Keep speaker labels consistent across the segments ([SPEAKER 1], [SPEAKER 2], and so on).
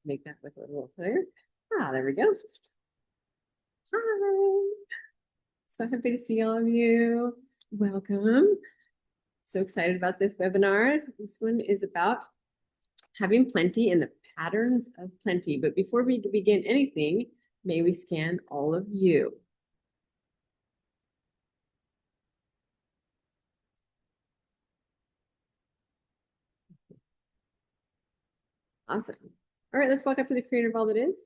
[SPEAKER 1] make that look a little clearer. Ah, there we go. Hi. So happy to see all of you. Welcome. So excited about this webinar. This one is about having plenty and the patterns of plenty. But before we begin anything, may we scan all of you. Awesome. All right, let's walk up to the creator of all that is.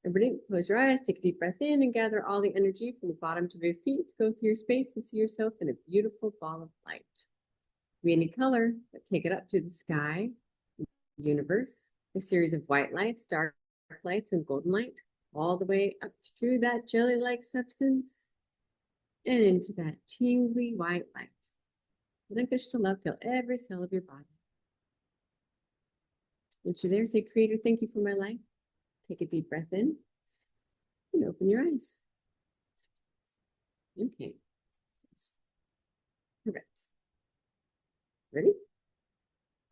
[SPEAKER 1] Everybody, close your eyes, take a deep breath in, and gather all the energy from the bottoms of your feet. Go through your space and see yourself in a beautiful ball of light. Be any color, but take it up to the sky, universe, a series of white lights, dark lights, and golden light, all the way up through that jelly-like substance and into that tingly white light. Relinquish to love, fill every cell of your body. Once you're there, say, Creator, thank you for my life. Take a deep breath in and open your eyes. Okay. Perfect. Ready?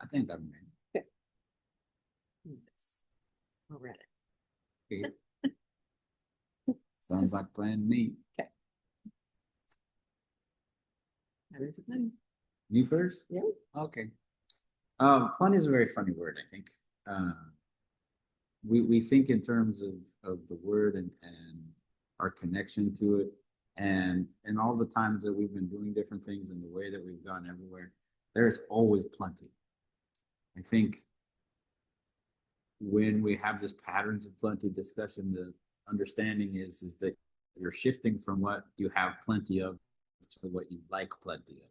[SPEAKER 2] I think I'm ready.
[SPEAKER 1] Okay. Yes. All right.
[SPEAKER 2] Okay. Sounds like playing me.
[SPEAKER 1] Okay. Patterns of plenty.
[SPEAKER 2] Me first?
[SPEAKER 1] Yeah.
[SPEAKER 2] Okay. Plenty is a very funny word, I think. We think in terms of the word and our connection to it, and all the times that we've been doing different things and the way that we've gone everywhere, there's always plenty. I think when we have this patterns of plenty discussion, the understanding is that you're shifting from what you have plenty of to what you like plenty of.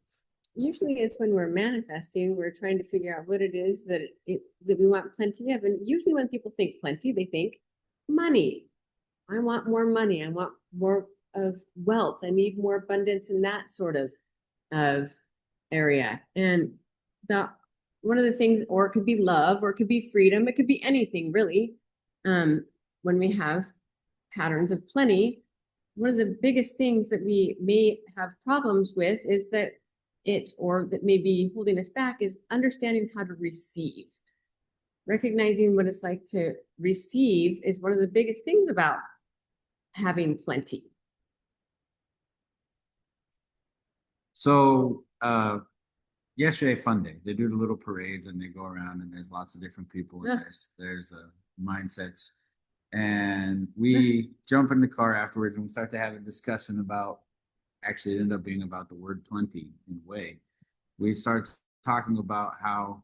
[SPEAKER 1] Usually it's when we're manifesting, we're trying to figure out what it is that that we want plenty of. And usually when people think plenty, they think money. I want more money. I want more of wealth. I need more abundance in that sort of area. And one of the things, or it could be love, or it could be freedom, it could be anything really. When we have patterns of plenty, one of the biggest things that we may have problems with is that that may be holding us back is understanding how to receive. Recognizing what it's like to receive is one of the biggest things about having plenty.
[SPEAKER 2] So yesterday, fun day. They do the little parades and they go around and there's lots of different people. And there's mindsets. And we jump in the car afterwards and we start to have a discussion about, actually it ended up being about the word plenty in a way. We start talking about how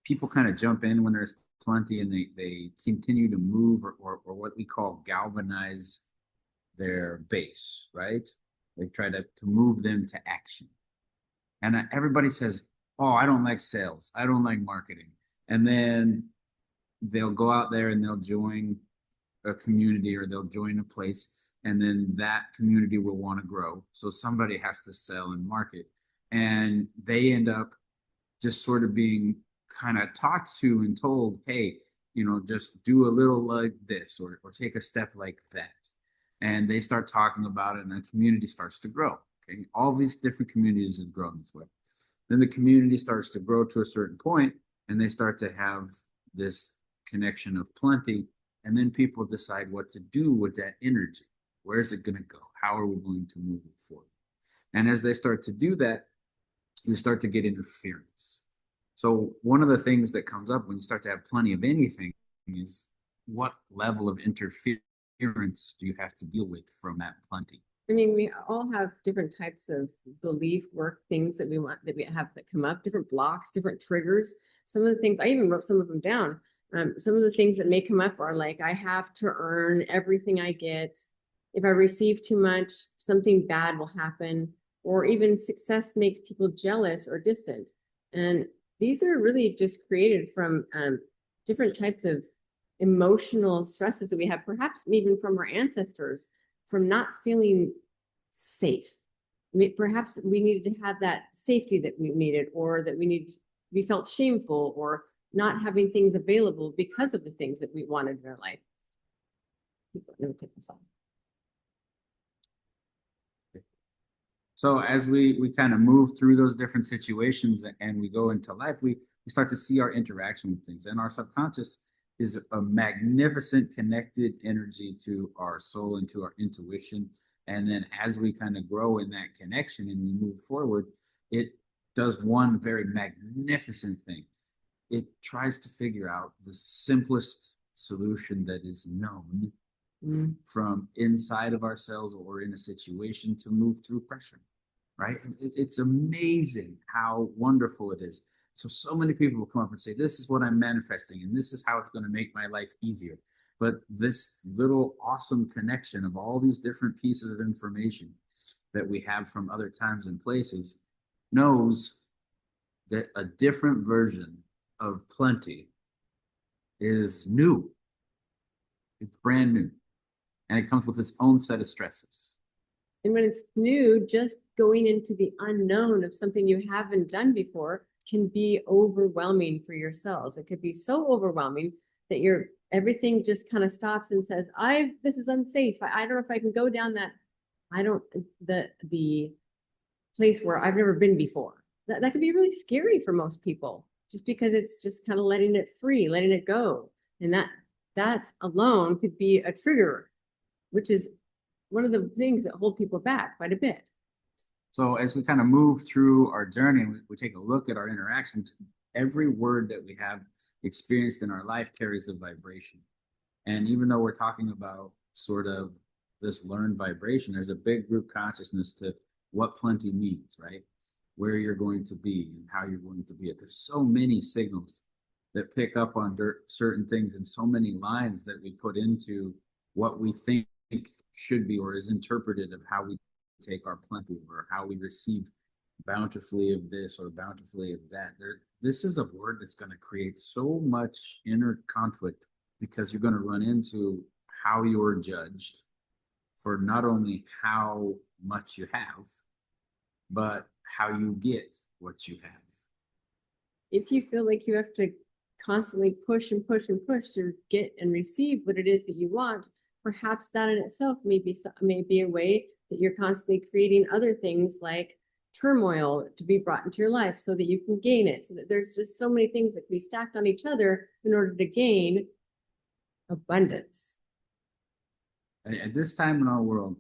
[SPEAKER 2] people kind of jump in when there's plenty and they continue to move or what we call galvanize their base, right? They try to move them to action. And everybody says, oh, I don't like sales. I don't like marketing. And then they'll go out there and they'll join a community or they'll join a place and then that community will want to grow. So somebody has to sell and market. And they end up just sort of being kind of talked to and told, hey, just do a little like this or take a step like that. And they start talking about it and the community starts to grow. Okay. All these different communities have grown this way. Then the community starts to grow to a certain point and they start to have this connection of plenty. And then people decide what to do with that energy. Where is it going to go? How are we going to move it forward? And as they start to do that, you start to get interference. So one of the things that comes up when you start to have plenty of anything is what level of interference do you have to deal with from that plenty?
[SPEAKER 1] I mean, we all have different types of belief work, things that we have that come up, different blocks, different triggers. Some of the things, I even wrote some of them down. Some of the things that may come up are like, I have to earn everything I get. If I receive too much, something bad will happen, or even success makes people jealous or distant. And these are really just created from different types of emotional stresses that we have, perhaps even from our ancestors, from not feeling safe. Perhaps we needed to have that safety that we needed, or that we felt shameful, or not having things available because of the things that we wanted in our life. Let me take this off.
[SPEAKER 2] So as we kind of move through those different situations and we go into life, we start to see our interaction with things. And our subconscious is a magnificent connected energy to our soul and to our intuition. And then as we kind of grow in that connection and we move forward, it does one very magnificent thing. It tries to figure out the simplest solution that is known from inside of ourselves or in a situation to move through pressure, right? It's amazing how wonderful it is. So many people will come up and say, this is what I'm manifesting, and this is how it's going to make my life easier. But this little awesome connection of all these different pieces of information that we have from other times and places knows that a different version of plenty is new. It's brand new. And it comes with its own set of stresses.
[SPEAKER 1] And when it's new, just going into the unknown of something you haven't done before can be overwhelming for your cells. It could be so overwhelming that everything just kind of stops and says, this is unsafe. I don't know if I can go down that. The place where I've never been before. That can be really scary for most people, just because it's just kind of letting it free, letting it go. And that alone could be a trigger, which is one of the things that hold people back quite a bit.
[SPEAKER 2] So as we kind of move through our journey, we take a look at our interactions. Every word that we have experienced in our life carries a vibration. And even though we're talking about sort of this learned vibration, there's a big group consciousness to what plenty means, right? Where you're going to be and how you're going to be it. There's so many signals that pick up on certain things and so many lines that we put into what we think should be or is interpreted of how we take our plenty or how we receive bountifully of this or bountifully of that. This is a word that's going to create so much inner conflict because you're going to run into how you're judged for not only how much you have, but how you get what you have.
[SPEAKER 1] If you feel like you have to constantly push and push and push to get and receive what it is that you want, perhaps that in itself may be a way that you're constantly creating other things like turmoil to be brought into your life so that you can gain it. So that there's just so many things that can be stacked on each other in order to gain abundance.
[SPEAKER 2] At this time in our world,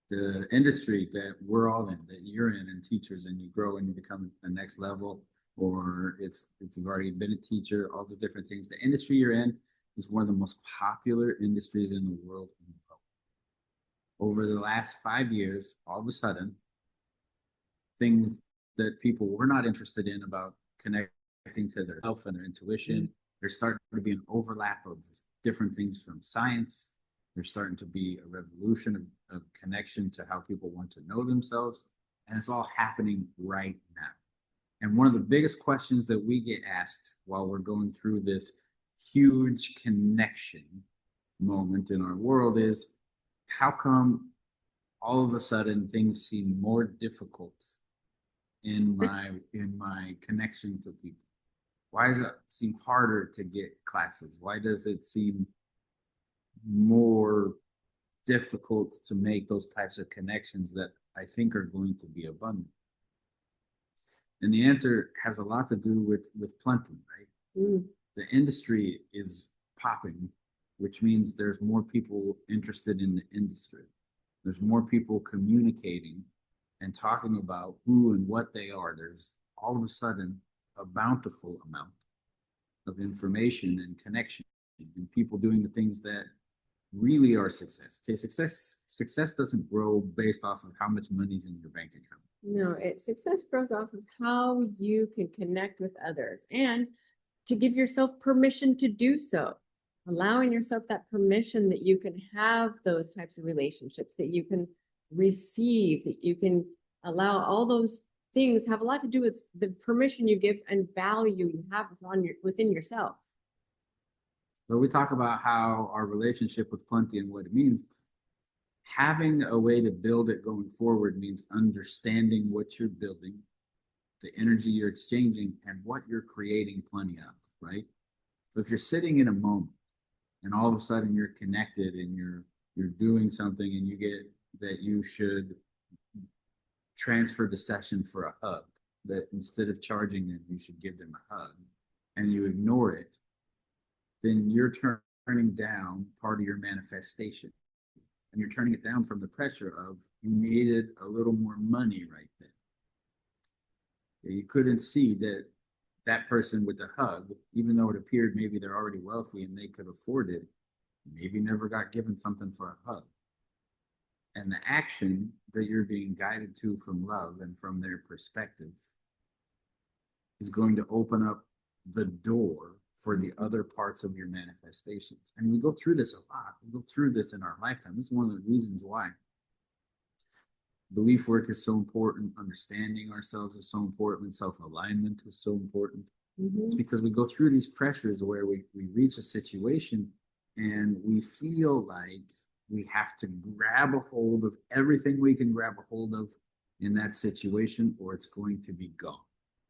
[SPEAKER 2] the industry that we're all in, that you're in, and teachers, and you grow and you become the next level, or if you've already been a teacher, all these different things, the industry you're in is one of the most popular industries in the world. Over the last 5 years, all of a sudden, things that people were not interested in about connecting to their self and their intuition, there's starting to be an overlap of different things from science. There's starting to be a revolution of connection to how people want to know themselves. And it's all happening right now. And one of the biggest questions that we get asked while we're going through this huge connection moment in our world is, how come all of a sudden things seem more difficult in my connection to people? Why does it seem harder to get classes? Why does it seem more difficult to make those types of connections that I think are going to be abundant? And the answer has a lot to do with plenty, right? The industry is popping, which means there's more people interested in the industry. There's more people communicating and talking about who and what they are. There's all of a sudden a bountiful amount of information and connection and people doing the things that really are success. Okay, success doesn't grow based off of how much money's in your bank account.
[SPEAKER 1] No, success grows off of how you can connect with others and to give yourself permission to do so. Allowing yourself that permission that you can have those types of relationships, that you can receive, that you can allow all those things have a lot to do with the permission you give and value you have within yourself.
[SPEAKER 2] So we talk about how our relationship with plenty and what it means. Having a way to build it going forward means understanding what you're building, the energy you're exchanging, and what you're creating plenty of, right? So if you're sitting in a moment and all of a sudden you're connected and you're doing something and you get that you should transfer the session for a hug, that instead of charging them, you should give them a hug, and you ignore it, then you're turning down part of your manifestation. And you're turning it down from the pressure of you needed a little more money right then. You couldn't see that that person with the hug, even though it appeared maybe they're already wealthy and they could afford it, maybe never got given something for a hug. And the action that you're being guided to from love and from their perspective is going to open up the door for the other parts of your manifestations. And we go through this a lot. We go through this in our lifetime. This is one of the reasons why belief work is so important. Understanding ourselves is so important. Self-alignment is so important. It's because we go through these pressures where we reach a situation and we feel like we have to grab a hold of everything we can grab a hold of in that situation, or it's going to be gone.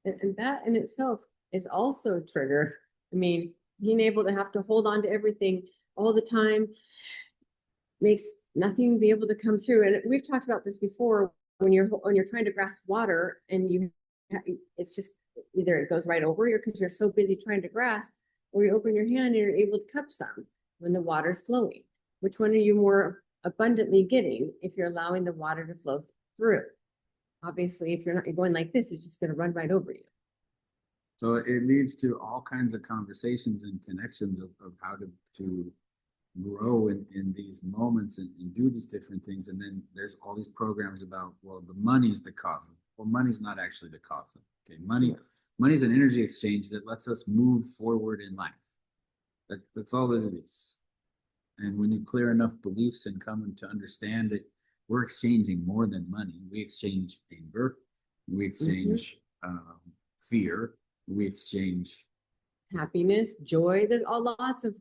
[SPEAKER 1] And that in itself is also a trigger. I mean, being able to have to hold on to everything all the time makes nothing be able to come through. And we've talked about this before, when you're trying to grasp water and it's just either it goes right over you because you're so busy trying to grasp, or you open your hand and you're able to cup some when the water's flowing. Which one are you more abundantly getting if you're allowing the water to flow through? Obviously, if you're going like this, it's just going to run right over you.
[SPEAKER 2] So it leads to all kinds of conversations and connections of how to grow in these moments and do these different things. And then there's all these programs about, well, the money's the cause. Well, money's not actually the cause. Okay, money's an energy exchange that lets us move forward in life. That's all that it is. And when you clear enough beliefs and come to understand it, we're exchanging more than money. We exchange anger, we exchange fear, we exchange
[SPEAKER 1] happiness, joy. There's lots of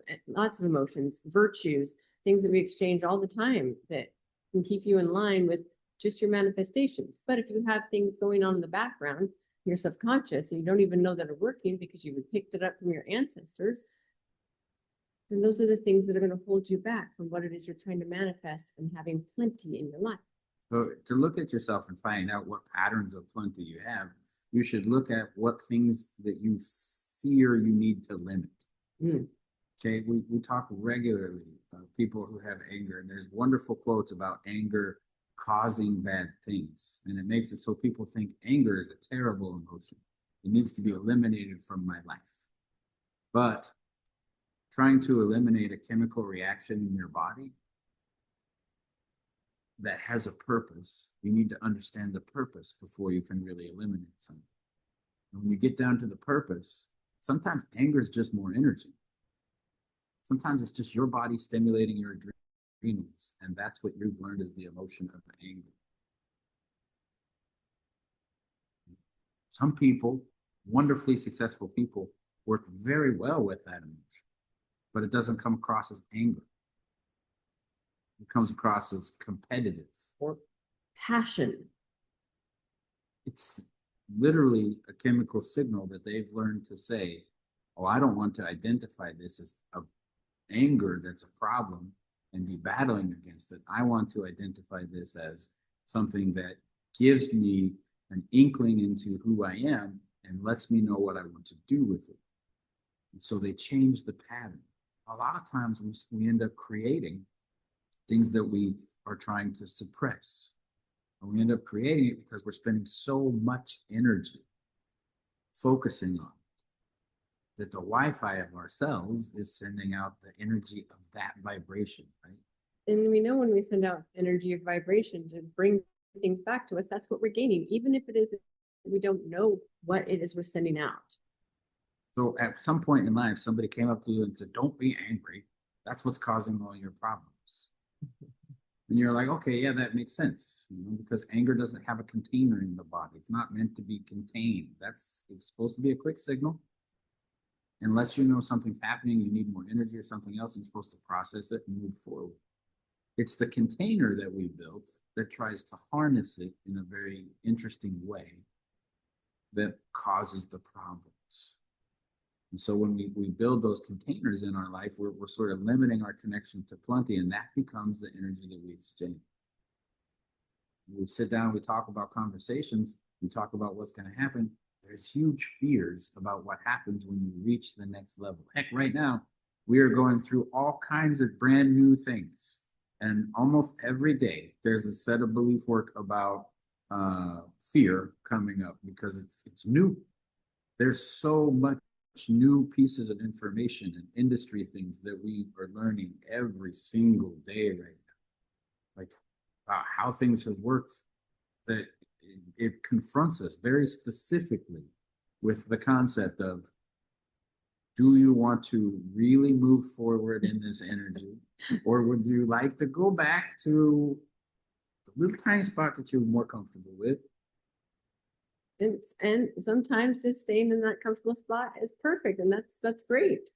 [SPEAKER 1] emotions, virtues, things that we exchange all the time that can keep you in line with just your manifestations. But if you have things going on in the background, your subconscious, and you don't even know that are working because you picked it up from your ancestors, then those are the things that are going to hold you back from what it is you're trying to manifest and having plenty in your life.
[SPEAKER 2] So to look at yourself and find out what patterns of plenty you have, you should look at what things that you fear you need to limit. Okay, we talk regularly people who have anger, and there's wonderful quotes about anger causing bad things, and it makes it so people think anger is a terrible emotion. It needs to be eliminated from my life. But trying to eliminate a chemical reaction in your body that has a purpose, you need to understand the purpose before you can really eliminate something. And when you get down to the purpose, sometimes anger is just more energy. Sometimes it's just your body stimulating your adrenals, and that's what you've learned is the emotion of the anger. Some people, wonderfully successful people, work very well with that emotion, but it doesn't come across as anger. It comes across as competitive
[SPEAKER 1] or passion.
[SPEAKER 2] It's literally a chemical signal that they've learned to say, oh, I don't want to identify this as anger that's a problem and be battling against it. I want to identify this as something that gives me an inkling into who I am and lets me know what I want to do with it. And so they change the pattern. A lot of times we end up creating things that we are trying to suppress. And we end up creating it because we're spending so much energy focusing on it, that the Wi-Fi of our cells is sending out the energy of that vibration, right?
[SPEAKER 1] And we know when we send out energy of vibration to bring things back to us, that's what we're gaining, even if it is that we don't know what it is we're sending out.
[SPEAKER 2] So at some point in life, somebody came up to you and said, don't be angry. That's what's causing all your problems. And you're like, okay, yeah, that makes sense, because anger doesn't have a container in the body. It's not meant to be contained. It's supposed to be a quick signal and lets you know something's happening, you need more energy or something else, and you're supposed to process it and move forward. It's the container that we built that tries to harness it in a very interesting way that causes the problems. And so when we build those containers in our life, we're sort of limiting our connection to plenty, and that becomes the energy that we exchange. we sit down, we talk about conversations, we talk about what's going to happen. There's huge fears about what happens when you reach the next level. Heck, right now, we are going through all kinds of brand new things. And almost every day, there's a set of belief work about fear coming up because it's new. There's so much new pieces of information and industry things that we are learning every single day right now. Like how things have worked, that it confronts us very specifically with the concept of, do you want to really move forward in this energy, or would you like to go back to the little tiny spot that you're more comfortable with?
[SPEAKER 1] And sometimes just staying in that comfortable spot is perfect, and that's great.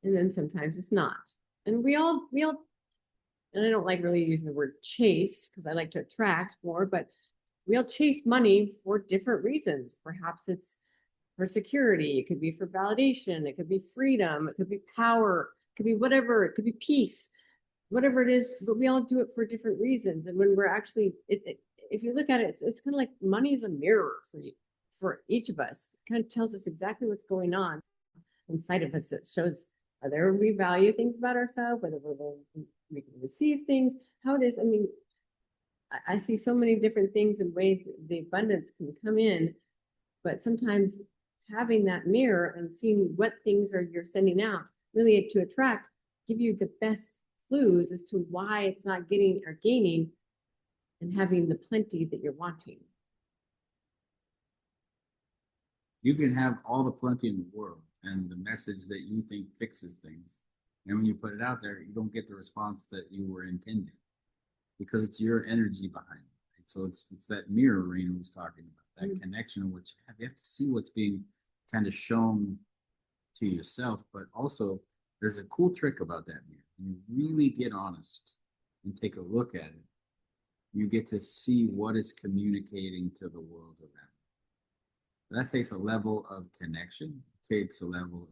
[SPEAKER 1] And then sometimes it's not. And we all, and I don't like really using the word chase because I like to attract more, but we all chase money for different reasons. Perhaps it's for security, it could be for validation, it could be freedom, it could be power, it could be whatever, it could be peace, whatever it is, but we all do it for different reasons. And when we're actually, if you look at it, it's kind of like money is a mirror for you, for each of us. It kind of tells us exactly what's going on inside of us. It shows whether we value things about ourselves, whether we can receive things, how it is. I mean, I see so many different things and ways that the abundance can come in, but sometimes having that mirror and seeing what things are you're sending out really to attract, give you the best clues as to why it's not getting or gaining and having the plenty that you're wanting.
[SPEAKER 2] You can have all the plenty in the world and the message that you think fixes things. And when you put it out there, you don't get the response that you were intending because it's your energy behind it. Right? So it's that mirror Rena was talking about, that connection in which you have to see what's being kind of shown to yourself, but also there's a cool trick about that mirror. You really get honest and take a look at it. You get to see what it's communicating to the world around. That takes a level of connection, takes a level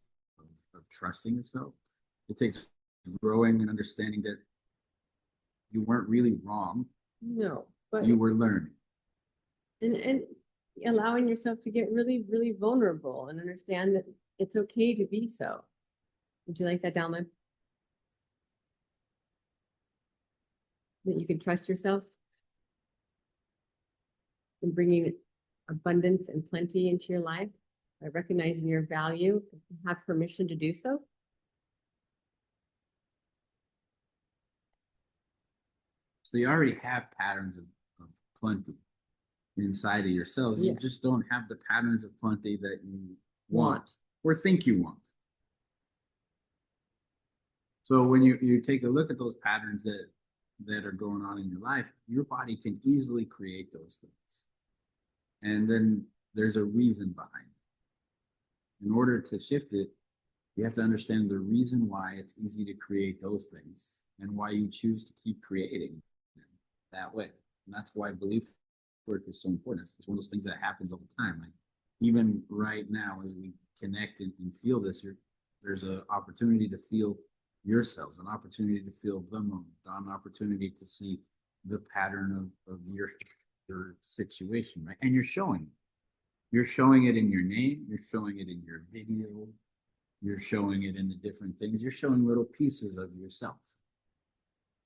[SPEAKER 2] of trusting yourself. It takes growing and understanding that you weren't really wrong.
[SPEAKER 1] No, but
[SPEAKER 2] you were learning.
[SPEAKER 1] And allowing yourself to get really, really vulnerable and understand that it's okay to be so. Would you like that download? That you can trust yourself in bringing abundance and plenty into your life by recognizing your value, have permission to do so.
[SPEAKER 2] So you already have patterns of plenty inside of yourselves. You just don't have the patterns of plenty that you want or think you want. So when you take a look at those patterns that are going on in your life, your body can easily create those things. And then there's a reason behind it. In order to shift it, you have to understand the reason why it's easy to create those things and why you choose to keep creating them that way. And that's why belief work is so important. It's one of those things that happens all the time. Like even right now, as we connect and feel this, there's an opportunity to feel yourselves, an opportunity to feel the moment, an opportunity to see the pattern of your situation, right? And you're showing it in your name, you're showing it in your video, you're showing it in the different things, you're showing little pieces of yourself.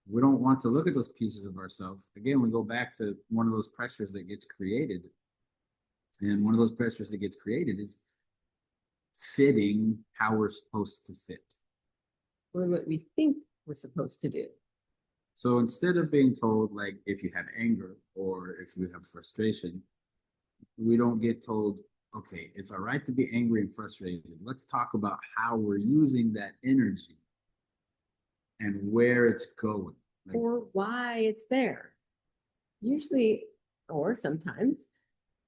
[SPEAKER 2] We don't want to look at those pieces of ourselves. Again, we go back to one of those pressures that gets created. And one of those pressures that gets created is fitting how we're supposed to fit.
[SPEAKER 1] Or what we think we're supposed to do.
[SPEAKER 2] So instead of being told, like, if you have anger or if you have frustration, we don't get told, okay, it's all right to be angry and frustrated. Let's talk about how we're using that energy and where it's going.
[SPEAKER 1] Like, or why it's there. Usually, or sometimes,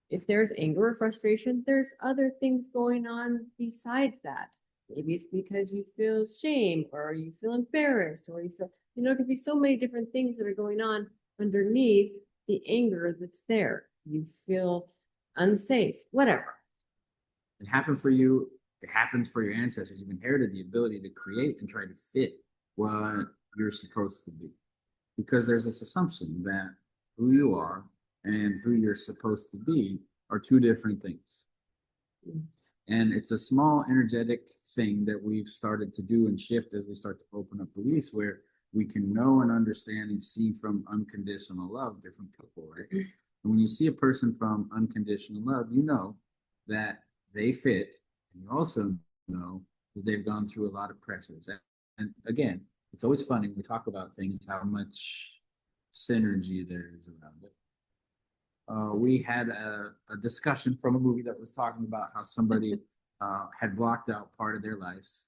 [SPEAKER 1] if there's anger or frustration, there's other things going on besides that. Maybe it's because you feel shame or you feel embarrassed or you feel, it could be so many different things that are going on underneath the anger that's there. You feel unsafe, whatever.
[SPEAKER 2] It happened for you. It happens for your ancestors. You've inherited the ability to create and try to fit what you're supposed to be. Because there's this assumption that who you are and who you're supposed to be are two different things.
[SPEAKER 1] Mm.
[SPEAKER 2] And it's a small energetic thing that we've started to do and shift as we start to open up beliefs where we can know and understand and see from unconditional love different people, right? And when you see a person from unconditional love, you know that they fit, and you also know that they've gone through a lot of pressures. And again, it's always funny when we talk about things, how much synergy there is around it. We had a discussion from a movie that was talking about how somebody had blocked out part of their lives.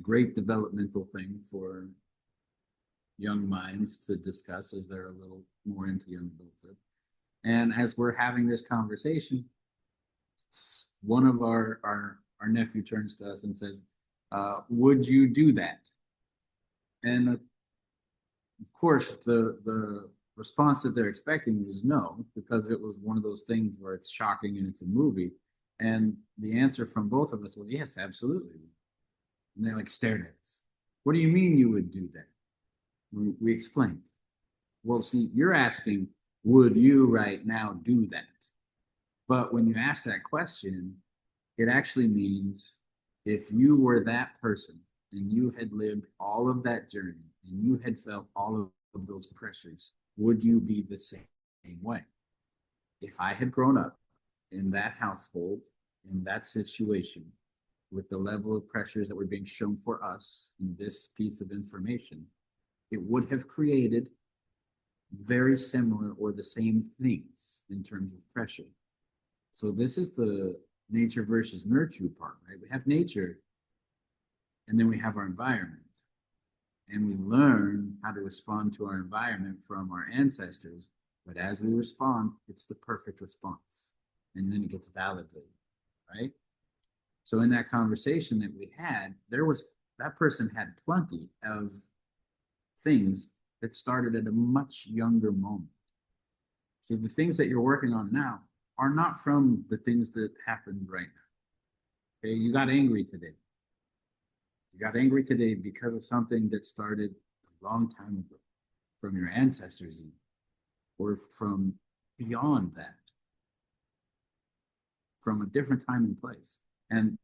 [SPEAKER 2] Great developmental thing for young minds to discuss as they're a little more into young adulthood. And as we're having this conversation, one of our nephew turns to us and says, would you do that? And of course, the response that they're expecting is no, because it was one of those things where it's shocking and it's a movie. And the answer from both of us was yes, absolutely. And they like stared at us. What do you mean you would do that? We explained. Well, see, you're asking, would you right now do that? But when you ask that question, it actually means if you were that person and you had lived all of that journey and you had felt all of those pressures, would you be the same way? If I had grown up in that household, in that situation, with the level of pressures that were being shown for us in this piece of information, it would have created very similar or the same things in terms of pressure. So this is the nature versus nurture part, right? We have nature, and then we have our environment. And we learn how to respond to our environment from our ancestors. But as we respond, it's the perfect response. And then it gets validated, right? So in that conversation that we had, that person had plenty of things that started at a much younger moment. So the things that you're working on now are not from the things that happened right now. Okay, you got angry today. You got angry today because of something that started a long time ago, from your ancestors even, or from beyond that, from a different time and place. And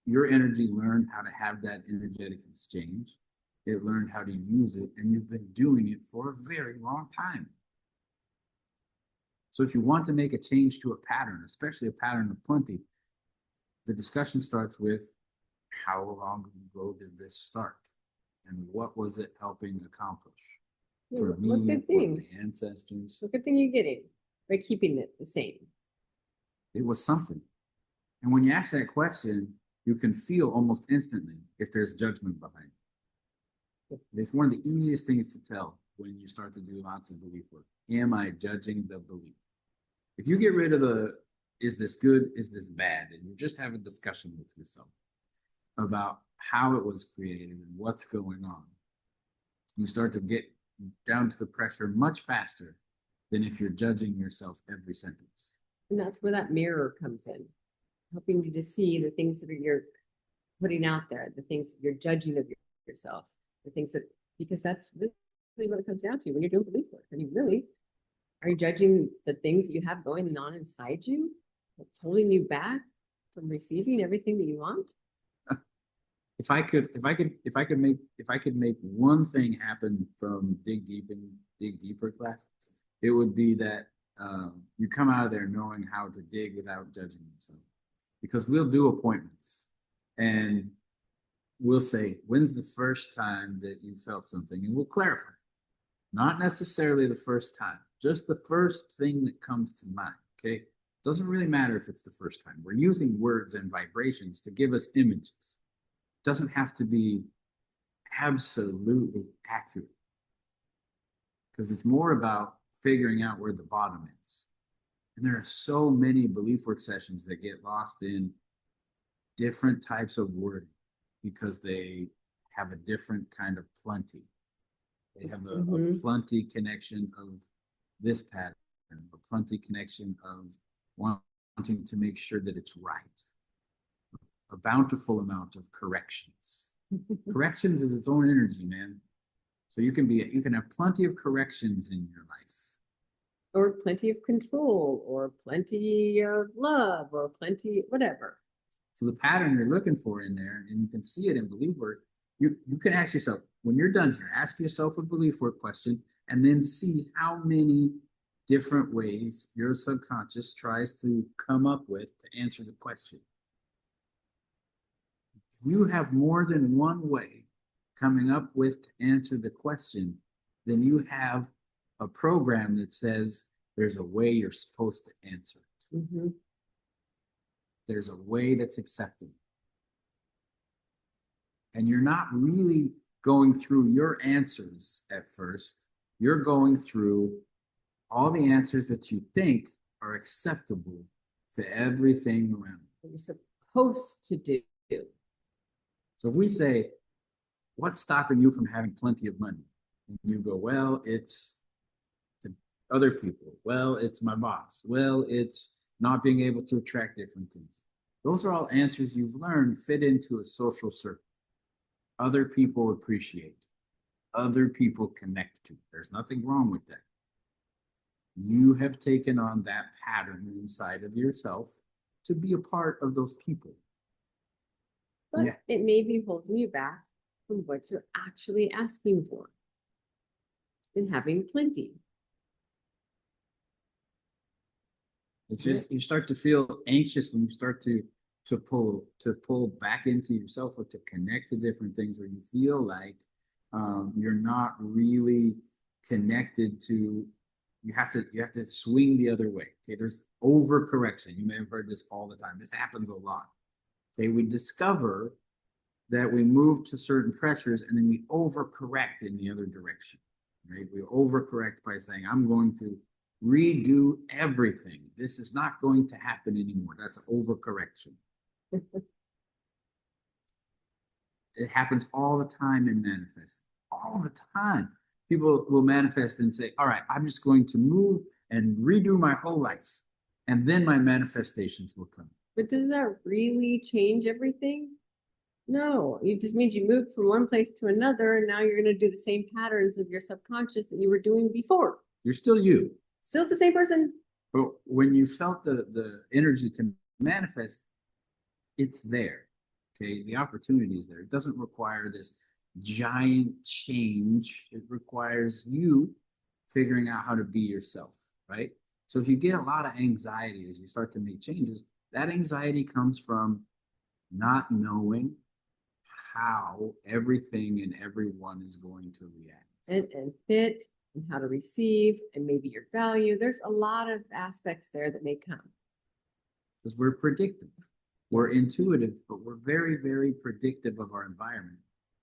[SPEAKER 2] your energy learned how to have that energetic exchange. It learned how to use it, and you've been doing it for a very long time. So if you want to make a change to a pattern, especially a pattern of plenty, the discussion starts with how long ago did this start? And what was it helping accomplish? For me,
[SPEAKER 1] what good
[SPEAKER 2] for
[SPEAKER 1] thing?
[SPEAKER 2] my ancestors.
[SPEAKER 1] What good thing you're getting by keeping it the same?
[SPEAKER 2] It was something. And when you ask that question, you can feel almost instantly if there's judgment behind it. It's one of the easiest things to tell when you start to do lots of belief work. Am I judging the belief? If you get rid of the, is this good, is this bad, and you just have a discussion with yourself about how it was created and what's going on, you start to get down to the pressure much faster than if you're judging yourself every sentence.
[SPEAKER 1] And that's where that mirror comes in, helping you to see the things that you're putting out there, the things you're judging of yourself, the things that, because that's really what it comes down to when you're doing belief work. I mean, really, are you judging the things that you have going on inside you? What's holding you back from receiving everything that you want?
[SPEAKER 2] If I could make one thing happen from Dig Deeper class, it would be that you come out of there knowing how to dig without judging yourself. Because we'll do appointments and we'll say, when's the first time that you felt something? And we'll clarify. Not necessarily the first time, just the first thing that comes to mind, okay? Doesn't really matter if it's the first time. We're using words and vibrations to give us images. Doesn't have to be absolutely accurate, because it's more about figuring out where the bottom is. And there are so many belief work sessions that get lost in different types of wording because they have a different kind of plenty. They have a plenty connection of this pattern, a plenty connection of wanting to make sure that it's right, a bountiful amount of corrections. Corrections is its own energy, man. So you can have plenty of corrections in your life.
[SPEAKER 1] Or plenty of control, or plenty of love, or plenty, whatever.
[SPEAKER 2] So the pattern you're looking for in there, and you can see it in belief work, you can ask yourself, when you're done here, ask yourself a belief work question, and then see how many different ways your subconscious tries to come up with to answer the question. If you have more than one way coming up with to answer the question, then you have a program that says there's a way you're supposed to answer it.
[SPEAKER 1] Mm-hmm.
[SPEAKER 2] There's a way that's acceptable. And you're not really going through your answers at first. You're going through all the answers that you think are acceptable to everything around.
[SPEAKER 1] What you're supposed to do.
[SPEAKER 2] So if we say, what's stopping you from having plenty of money? And you go, well, it's to other people. Well, it's my boss. Well, it's not being able to attract different things. Those are all answers you've learned fit into a social circle. Other people appreciate. Other people connect to. There's nothing wrong with that. You have taken on that pattern inside of yourself to be a part of those people.
[SPEAKER 1] But
[SPEAKER 2] Yeah.
[SPEAKER 1] it may be holding you back from what you're actually asking for and having plenty.
[SPEAKER 2] It's just you start to feel anxious when you start to pull back into yourself or to connect to different things, where you feel like you're not really connected to. You have to swing the other way. Okay, there's overcorrection. You may have heard this all the time. This happens a lot. Okay, we discover that we move to certain pressures and then we overcorrect in the other direction. Right? We overcorrect by saying, I'm going to redo everything. This is not going to happen anymore. That's overcorrection. It happens all the time in manifesting. All the time. People will manifest and say, all right, I'm just going to move and redo my whole life. And then my manifestations will come.
[SPEAKER 1] But does that really change everything? No, it just means you moved from one place to another, and now you're going to do the same patterns of your subconscious that you were doing before.
[SPEAKER 2] You're still you.
[SPEAKER 1] Still the same person.
[SPEAKER 2] But when you felt the energy to manifest, it's there. Okay, the opportunity is there. It doesn't require this giant change. It requires you figuring out how to be yourself, right? So if you get a lot of anxiety as you start to make changes, that anxiety comes from not knowing how everything and everyone is going to react.
[SPEAKER 1] And fit, and how to receive, and maybe your value. There's a lot of aspects there that may come.
[SPEAKER 2] Because we're predictive. We're intuitive, but we're very, very predictive of our environment.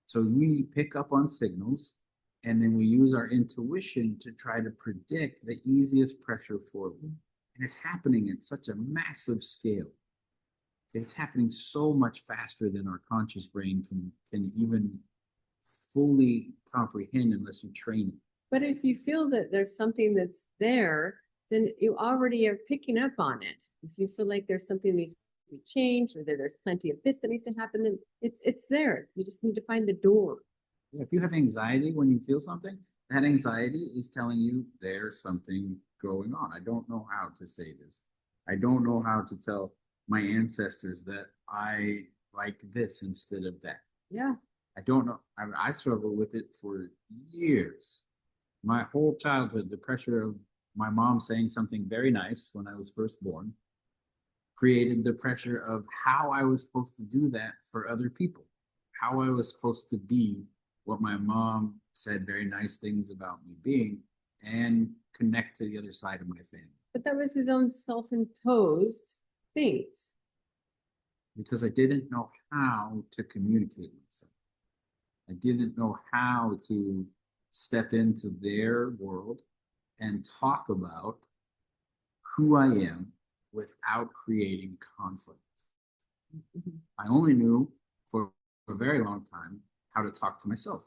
[SPEAKER 2] So we pick up on signals, and then we use our intuition to try to predict the easiest pressure forward. And it's happening at such a massive scale. It's happening so much faster than our conscious brain can even fully comprehend unless you train it.
[SPEAKER 1] But if you feel that there's something that's there, then you already are picking up on it. If you feel like there's something that needs to be changed, or that there's plenty of this that needs to happen, then it's there. You just need to find the door.
[SPEAKER 2] Yeah, if you have anxiety when you feel something, that anxiety is telling you there's something going on. I don't know how to say this. I don't know how to tell my ancestors that I like this instead of that.
[SPEAKER 1] Yeah.
[SPEAKER 2] I don't know. I struggled with it for years. My whole childhood, the pressure of my mom saying something very nice when I was first born created the pressure of how I was supposed to do that for other people, how I was supposed to be what my mom said very nice things about me being, and connect to the other side of my family.
[SPEAKER 1] But that was his own self-imposed things.
[SPEAKER 2] Because I didn't know how to communicate myself. I didn't know how to step into their world and talk about who I am without creating conflict.
[SPEAKER 1] Mm-hmm.
[SPEAKER 2] I only knew for a very long time how to talk to myself.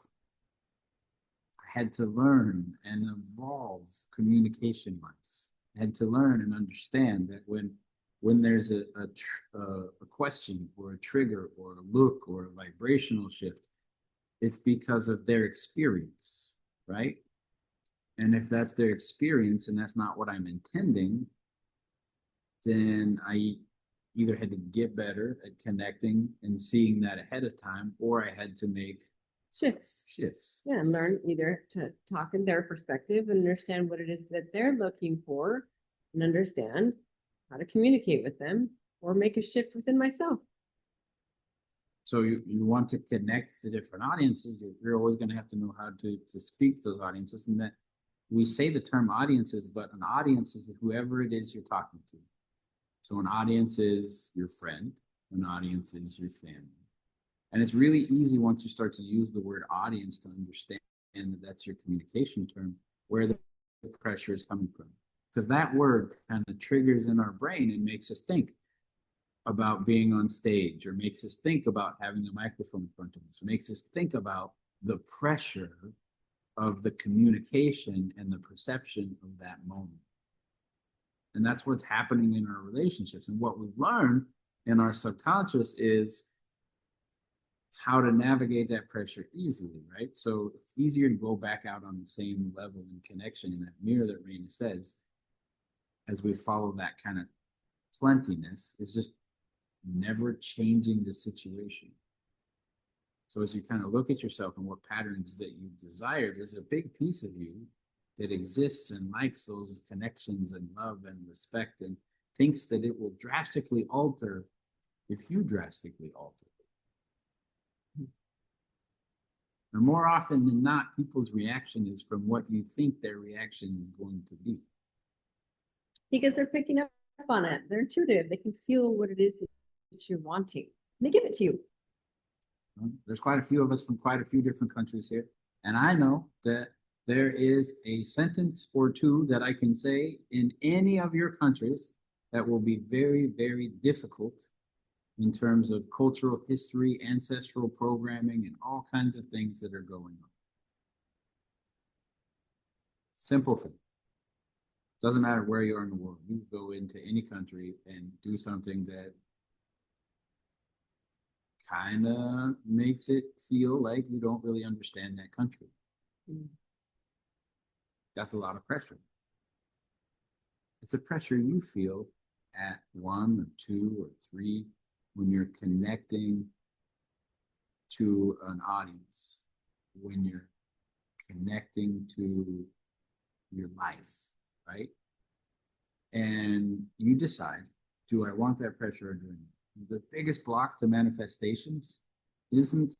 [SPEAKER 2] I had to learn and evolve communication wise. I had to learn and understand that when there's a question or a trigger or a look or a vibrational shift, it's because of their experience, right? And if that's their experience and that's not what I'm intending, then I either had to get better at connecting and seeing that ahead of time, or I had to make
[SPEAKER 1] Shifts. Yeah, and learn either to talk in their perspective and understand what it is that they're looking for and understand how to communicate with them or make a shift within myself.
[SPEAKER 2] So you want to connect to different audiences, you're always going to have to know how to speak to those audiences. And that we say the term audiences, but an audience is whoever it is you're talking to. So an audience is your friend, an audience is your family. And it's really easy once you start to use the word audience to understand that that's your communication term, where the pressure is coming from. Because that word kind of triggers in our brain and makes us think about being on stage, or makes us think about having a microphone in front of us, or makes us think about the pressure of the communication and the perception of that moment. And that's what's happening in our relationships. And what we've learned in our subconscious is how to navigate that pressure easily, right? So it's easier to go back out on the same level and connection in that mirror that Raina says, as we follow that kind of plentiness, is just never changing the situation. So as you kind of look at yourself and what patterns that you desire, there's a big piece of you that exists and likes those connections and love and respect, and thinks that it will drastically alter if you drastically alter. And more often than not, people's reaction is from what you think their reaction is going to be.
[SPEAKER 1] Because they're picking up on it. They're intuitive. They can feel what it is that you're wanting. And they give it to you.
[SPEAKER 2] There's quite a few of us from quite a few different countries here. And I know that there is a sentence or two that I can say in any of your countries that will be very, very difficult in terms of cultural history, ancestral programming, and all kinds of things that are going on. Simple thing. Doesn't matter where you are in the world. You go into any country and do something that kind of makes it feel like you don't really understand that country. Mm. That's a lot of pressure. It's a pressure you feel at 1 or 2 or 3 when you're connecting to an audience, when you're connecting to your life, right? And you decide, do I want that pressure or do I not? The biggest block to manifestations isn't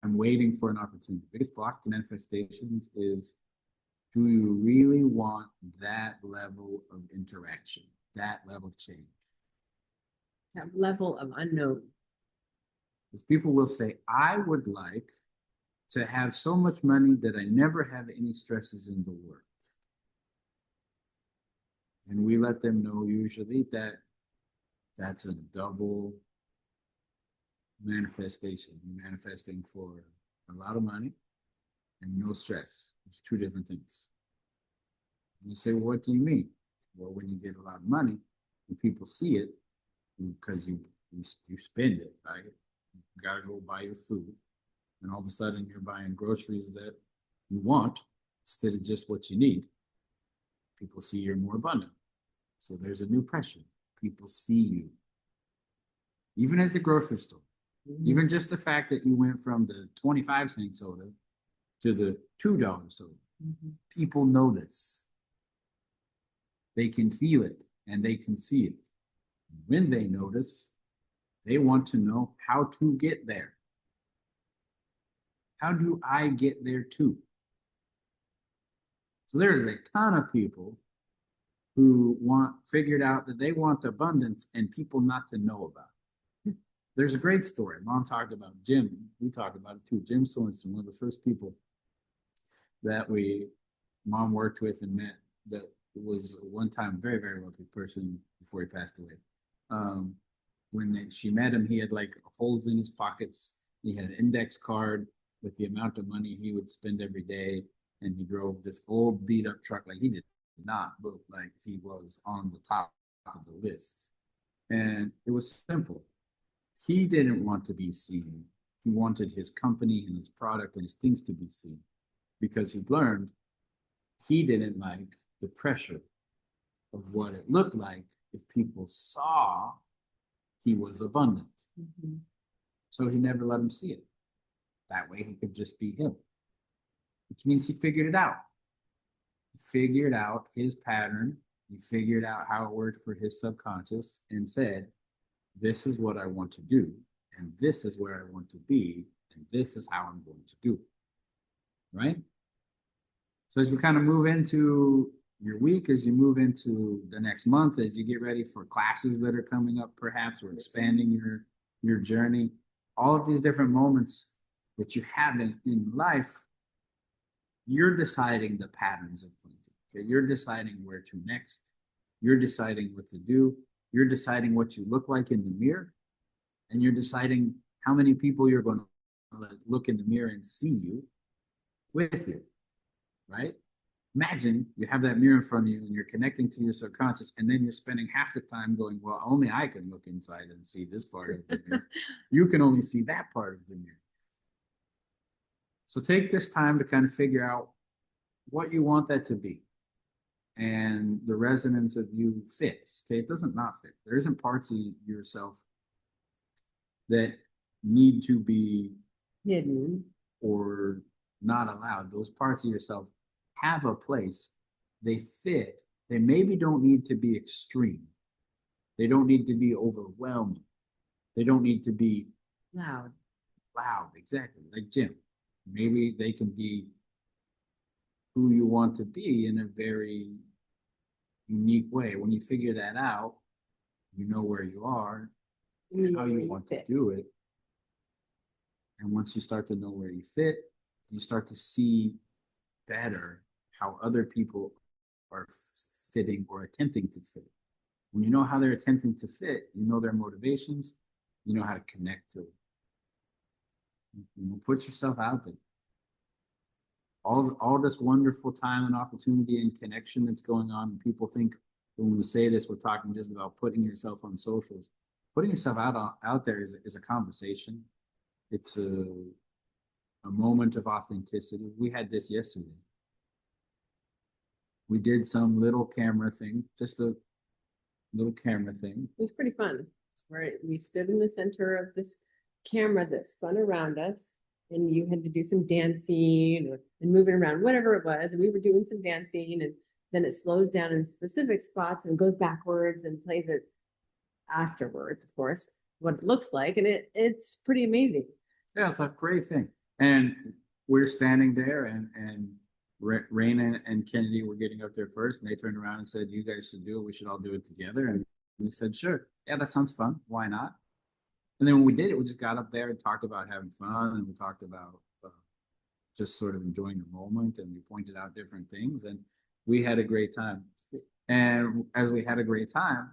[SPEAKER 2] I'm waiting for an opportunity. The biggest block to manifestations is, do you really want that level of interaction, that level of change?
[SPEAKER 1] That level of unknown.
[SPEAKER 2] Because people will say, I would like to have so much money that I never have any stresses in the world. And we let them know usually that that's a double manifestation. You're manifesting for a lot of money and no stress. It's 2 different things. You say, well, what do you mean? Well, when you get a lot of money and people see it, because you spend it, right? You gotta go buy your food, and all of a sudden you're buying groceries that you want instead of just what you need. People see you're more abundant. So there's a new pressure. People see you. Even at the grocery store. Mm-hmm. Even just the fact that you went from the 25-cent soda to the $2 soda. Mm-hmm. People notice. They can feel it and they can see it. When they notice, they want to know how to get there. How do I get there too? So there is a ton of people who figured out that they want abundance and people not to know about it. There's a great story. Mom talked about Jim. We talked about it too. Jim Sorensen, one of the first people that Mom worked with and met, that was one time a very, very wealthy person before he passed away. When she met him, he had like holes in his pockets. He had an index card with the amount of money he would spend every day. And he drove this old beat up truck. Like, he did not look like he was on the top of the list. And it was simple. He didn't want to be seen. He wanted his company and his product and his things to be seen because he learned he didn't like the pressure of what it looked like if people saw he was abundant.
[SPEAKER 1] Mhm.
[SPEAKER 2] So he never let them see it. That way he could just be him, which means he figured it out. He figured out his pattern. He figured out how it worked for his subconscious and said, this is what I want to do, and this is where I want to be, and this is how I'm going to do it. Right? So as we kind of move into your week, as you move into the next month, as you get ready for classes that are coming up, perhaps, or expanding your journey, all of these different moments that you have in life, you're deciding the patterns of plenty. Okay? You're deciding where to next. You're deciding what to do. You're deciding what you look like in the mirror, and you're deciding how many people you're going to look in the mirror and see you with you, right? Imagine you have that mirror in front of you and you're connecting to your subconscious, and then you're spending half the time going, well, only I can look inside and see this part of the mirror. You can only see that part of the mirror. So take this time to kind of figure out what you want that to be and the resonance of you fits. Okay, it doesn't not fit. There isn't parts of yourself that need to be
[SPEAKER 1] Hidden.
[SPEAKER 2] or not allowed. Those parts of yourself have a place. They fit. They maybe don't need to be extreme. They don't need to be overwhelming. They don't need to be
[SPEAKER 1] Loud.
[SPEAKER 2] loud. Exactly. Like Jim. Maybe they can be who you want to be in a very unique way. When you figure that out, you know where you are, how you want to do it. And once you start to know where you fit, you start to see better how other people are fitting or attempting to fit. When you know how they're attempting to fit, you know their motivations, you know how to connect to it. You know, put yourself out there. All this wonderful time and opportunity and connection that's going on. And people think when we say this, we're talking just about putting yourself on socials. Putting yourself out there is a conversation. It's a moment of authenticity. We had this yesterday. We did some little camera thing, just a little camera thing.
[SPEAKER 1] It was pretty fun. Where we stood in the center of this camera that spun around us, and you had to do some dancing and moving around, whatever it was. And we were doing some dancing, and then it slows down in specific spots and goes backwards and plays it afterwards, of course, what it looks like. And it's pretty amazing.
[SPEAKER 2] Yeah, it's a great thing. And we're standing there, and Raina and Kennedy were getting up there first, and they turned around and said, "You guys should do it. We should all do it together." And we said, "Sure, yeah, that sounds fun. Why not?" And then when we did it, we just got up there and talked about having fun, and we talked about just sort of enjoying the moment, and we pointed out different things, and we had a great time. And as we had a great time,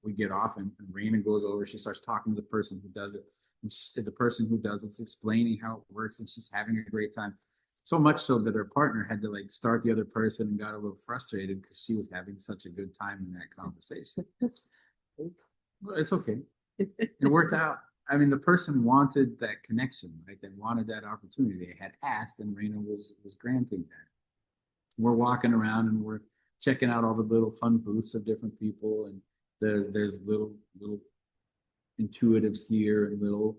[SPEAKER 2] we get off, and Raina goes over. She starts talking to the person who does it. And the person who does it's explaining how it works, and she's having a great time. So much so that her partner had to like start the other person and got a little frustrated because she was having such a good time in that conversation. Well, it's okay. It worked out. I mean, the person wanted that connection, right? They wanted that opportunity. They had asked, and Raina was granting that. We're walking around and we're checking out all the little fun booths of different people, and there's little intuitives here and little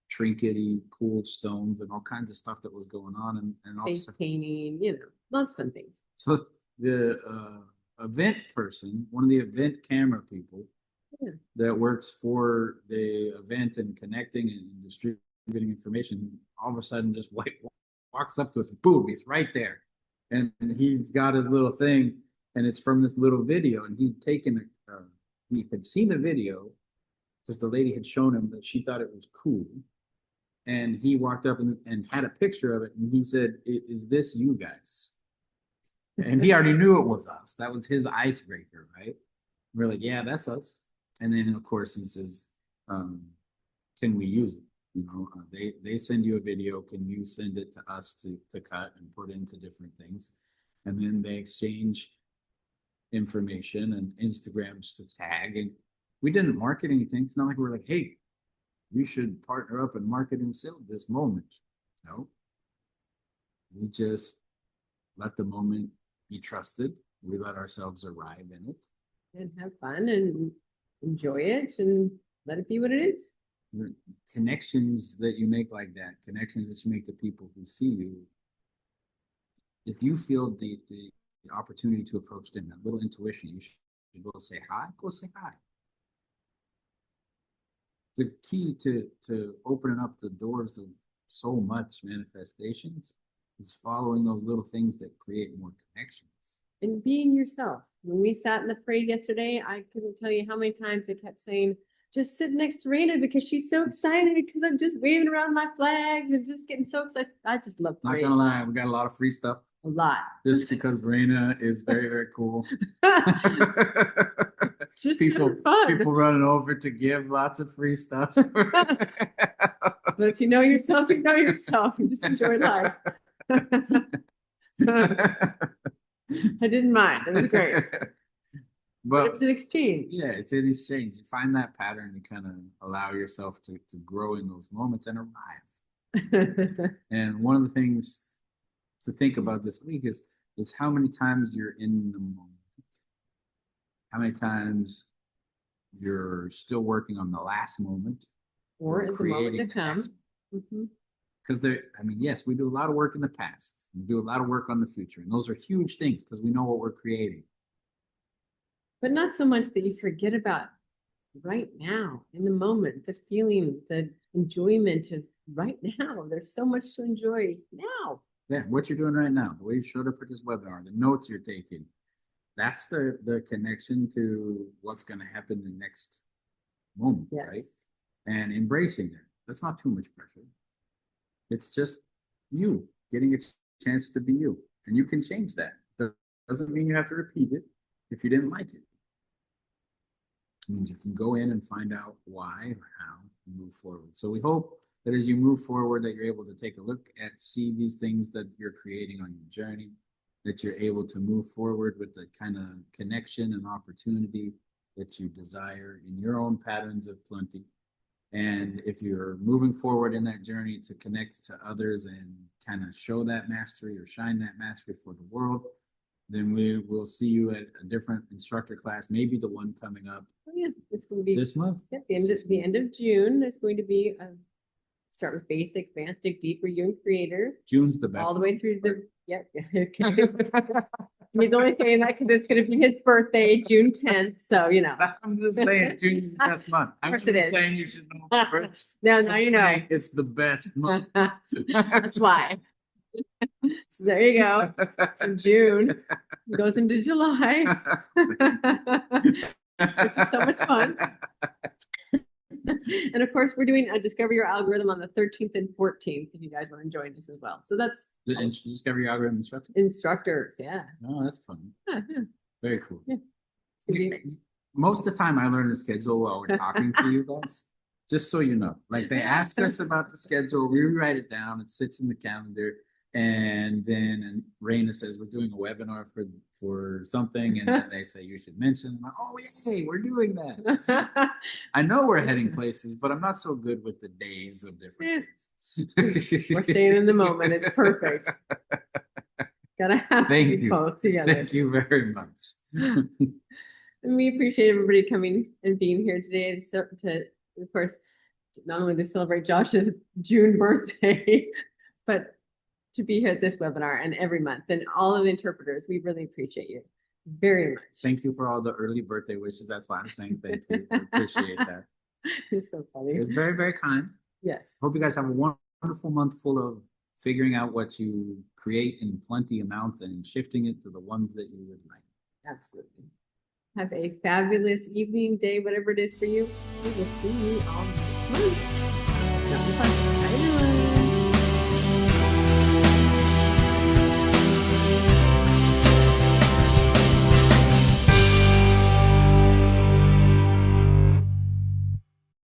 [SPEAKER 2] trinkety cool stones and all kinds of stuff that was going on, and all
[SPEAKER 1] Face painting, lots of fun things.
[SPEAKER 2] so the event person, one of the event camera people that works for the event and connecting and distributing information, all of a sudden just like walks up to us, boom, he's right there, and he's got his little thing, and it's from this little video, and he had seen the video because the lady had shown him that she thought it was cool. And he walked up and had a picture of it. And he said, "Is this you guys?" And he already knew it was us. That was his icebreaker, right? We're like, "Yeah, that's us." And then, of course, he says, "Can we use it? They send you a video. Can you send it to us to cut and put into different things?" And then they exchange information and Instagrams to tag. And We didn't market anything. It's not like we're like, hey, you should partner up and market and sell this moment. No. We just let the moment be trusted. We let ourselves arrive in it.
[SPEAKER 1] And have fun and enjoy it and let it be what it is.
[SPEAKER 2] The connections that you make like that, connections that you make to people who see you, if you feel the opportunity to approach them, that little intuition, you should go say hi, go say hi. The key to opening up the doors of so much manifestations is following those little things that create more connections.
[SPEAKER 1] And being yourself. When we sat in the parade yesterday, I couldn't tell you how many times I kept saying, just sit next to Raina because she's so excited because I'm just waving around my flags and just getting so excited. I just love
[SPEAKER 2] Not
[SPEAKER 1] parades.
[SPEAKER 2] gonna lie, we got a lot of free stuff
[SPEAKER 1] A lot.
[SPEAKER 2] just because Raina is very, very cool.
[SPEAKER 1] Just
[SPEAKER 2] people,
[SPEAKER 1] having fun.
[SPEAKER 2] people running over to give lots of free stuff.
[SPEAKER 1] But if you know yourself, you know yourself. And just enjoy life. I didn't mind. It was great. But it was an exchange.
[SPEAKER 2] Yeah, it's an exchange. You find that pattern, you kind of allow yourself to grow in those moments and arrive. And one of the things to think about this week is how many times you're in the moment. How many times you're still working on the last moment
[SPEAKER 1] or in the moment to
[SPEAKER 2] the
[SPEAKER 1] come.
[SPEAKER 2] next. Because yes, we do a lot of work in the past. We do a lot of work on the future. And those are huge things because we know what we're creating.
[SPEAKER 1] But not so much that you forget about right now, in the moment, the feeling, the enjoyment of right now. There's so much to enjoy now.
[SPEAKER 2] Yeah, what you're doing right now, the way you showed up at this webinar, the notes you're taking, that's the connection to what's going to happen in the next moment,
[SPEAKER 1] Yes.
[SPEAKER 2] right? And embracing it. That's not too much pressure. It's just you getting a chance to be you. And you can change that. Doesn't mean you have to repeat it if you didn't like it. It means you can go in and find out why or how and move forward. So we hope that as you move forward, that you're able to take a look at, see these things that you're creating on your journey, that you're able to move forward with the kind of connection and opportunity that you desire in your own patterns of plenty. And if you're moving forward in that journey to connect to others and kind of show that mastery or shine that mastery for the world, then we will see you at a different instructor class, maybe the one coming up.
[SPEAKER 1] Oh yeah, it's going to be
[SPEAKER 2] this month.
[SPEAKER 1] At the end of June. There's going to be a start with basic, advanced, dig deeper, you and creator.
[SPEAKER 2] June's the best.
[SPEAKER 1] All the way through the He's only saying that because it's going to be his birthday, June 10th. So
[SPEAKER 2] I'm just saying June's the best month. I'm
[SPEAKER 1] course
[SPEAKER 2] not
[SPEAKER 1] it is.
[SPEAKER 2] saying you should know. my birthday.
[SPEAKER 1] No,
[SPEAKER 2] I'm
[SPEAKER 1] you know.
[SPEAKER 2] saying it's the best month.
[SPEAKER 1] That's why. So there you go. So June goes into July. Which is so much fun. And of course, we're doing a Discover Your Algorithm on the 13th and 14th if you guys want to join us as well. So that's
[SPEAKER 2] Discover Your Algorithm instructors.
[SPEAKER 1] Instructors, yeah.
[SPEAKER 2] Oh, that's fun.
[SPEAKER 1] Yeah.
[SPEAKER 2] Very cool.
[SPEAKER 1] Yeah.
[SPEAKER 2] Most of the time, I learn the schedule while we're talking to you guys. Just so you know, like they ask us about the schedule, we write it down. It sits in the calendar, and then Raina says we're doing a webinar for something, and then they say you should mention. I'm like, oh yay, we're doing that. I know we're heading places, but I'm not so good with the days of different days.
[SPEAKER 1] We're staying in the moment. It's perfect. Gotta have
[SPEAKER 2] Thank you
[SPEAKER 1] both together.
[SPEAKER 2] Thank you very much.
[SPEAKER 1] And we appreciate everybody coming and being here today to of course, not only to celebrate Josh's June birthday, but to be here at this webinar and every month. And all of the interpreters, we really appreciate you very much.
[SPEAKER 2] Thank you for all the early birthday wishes. That's why I'm saying thank you. I appreciate that.
[SPEAKER 1] You're so funny.
[SPEAKER 2] It's very, very kind.
[SPEAKER 1] Yes.
[SPEAKER 2] Hope you guys have a wonderful month full of figuring out what you create in plenty amounts and shifting it to the ones that you would like.
[SPEAKER 1] Absolutely. Have a fabulous evening, day, whatever it is for you. We will see you all next month. Bye, everyone.